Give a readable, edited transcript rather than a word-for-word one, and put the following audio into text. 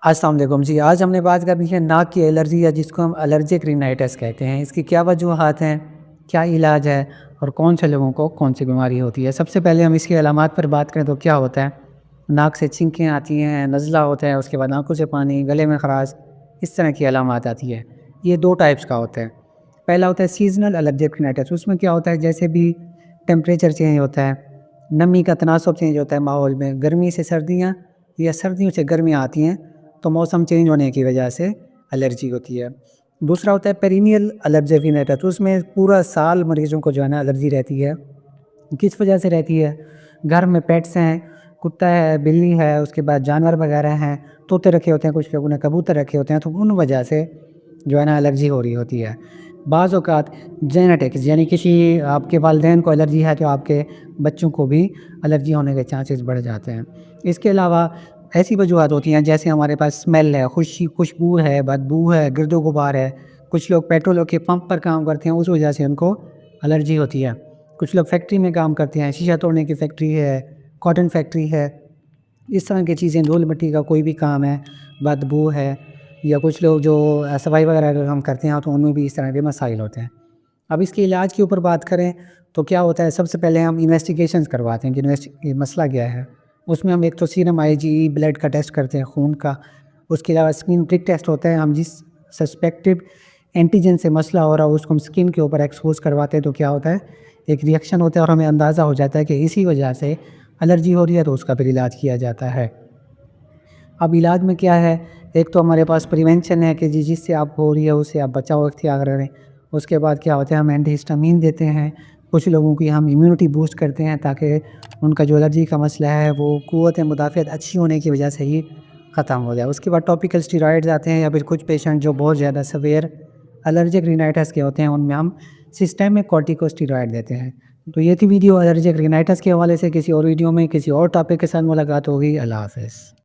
अस्सलाम वालेकुम जी। आज हमने बात करनी है नाक की एलर्जी या जिसको हम एलर्जिक रिनाइटिस कहते हैं। इसकी क्या वजूहात हैं, क्या इलाज है और कौन से लोगों को कौन सी बीमारी होती है। सबसे पहले हम इसकी अलामात पर बात करें तो क्या होता है, नाक से छींकें आती हैं, नज़ला होता है, उसके बाद आँखों से पानी, गले में खराश, इस तरह की अलामात आती है। ये 2 टाइप्स का होता है। पहला होता है सीज़नल एलर्जिक रिनाइटिस। उसमें क्या होता है, जैसे भी टेम्परेचर चेंज होता है, नमी का तनासब चेंज होता है माहौल में, गर्मी से सर्दियाँ या सर्दियों से गर्मियाँ आती हैं, तो मौसम चेंज होने की वजह से एलर्जी होती है। दूसरा होता है पेरिनियल एलर्जिक रिनाइटिस। तो उसमें पूरा साल मरीज़ों को जो है ना एलर्जी रहती है। किस वजह से रहती है? घर में पेट्स हैं, कुत्ता है, बिल्ली है, उसके बाद जानवर वगैरह हैं, तोते रखे होते हैं, कुछ लोगों ने कबूतर रखे होते हैं, तो उन वजह से जो है ना एलर्जी हो रही होती है। बाज़ औक़ात जेनेटिक्स, यानी किसी आपके वालिदैन को एलर्जी है तो आपके बच्चों को भी एलर्जी होने के चांसेस बढ़ जाते हैं। इसके अलावा ऐसी वजूहत होती हैं, जैसे हमारे पास स्मेल है, खुशबू है, बदबू है, गिरदो-गुबार है। कुछ लोग पेट्रोल के पंप पर काम करते हैं, उस वजह से उनको एलर्जी होती है। कुछ लोग फैक्ट्री में काम करते हैं, शीशा तोड़ने की फैक्ट्री है, कॉटन फैक्ट्री है, इस तरह की चीज़ें, धूल मिट्टी का कोई भी काम है, बदबू है, या कुछ लोग जो सफाई वगैरह का काम करते हैं, तो उनमें भी इस तरह के मसाइल होते हैं। अब इसके इलाज के ऊपर बात करें तो क्या होता है, सबसे पहले हम इन्वेस्टिगेशंस करवाते हैं कि ये मसला क्या है। उसमें हम एक तो सीरम आईजीई ब्लड का टेस्ट करते हैं, खून का। उसके अलावा स्किन प्रिक टेस्ट होता है। हम जिस सस्पेक्टेड एंटीजन से मसला हो रहा है उसको हम स्किन के ऊपर एक्सपोज़ करवाते हैं, तो क्या होता है, एक रिएक्शन होता है और हमें अंदाज़ा हो जाता है कि इसी वजह से एलर्जी हो रही है, तो उसका फिर इलाज किया जाता है। अब इलाज में क्या है, एक तो हमारे पास प्रिवेंशन है कि जिससे आपको हो रही है उससे आप बचाव अख्तियार करें। उसके बाद क्या होता है, हम एंटीहिस्टामिन देते हैं। कुछ लोगों की हम इम्यूनिटी बूस्ट करते हैं ताकि उनका जो एलर्जी का मसला है वो क़ुव्वत मुदाफ़ियत अच्छी होने की वजह से ही ख़त्म हो जाए। उसके बाद टॉपिकल स्टेरॉइड्स आते हैं, या फिर कुछ पेशेंट जो बहुत ज़्यादा सीवियर एलर्जिक रिनाइटिस के होते हैं उनमें हम सिस्टेमिक कॉर्टिकोस्टेरॉइड देते हैं। तो ये थी वीडियो एलर्जिक रिनाइटिस के हवाले से। किसी और वीडियो में किसी और टॉपिक के साथ मुलाकात होगी। अल्लाह हाफ़िज़।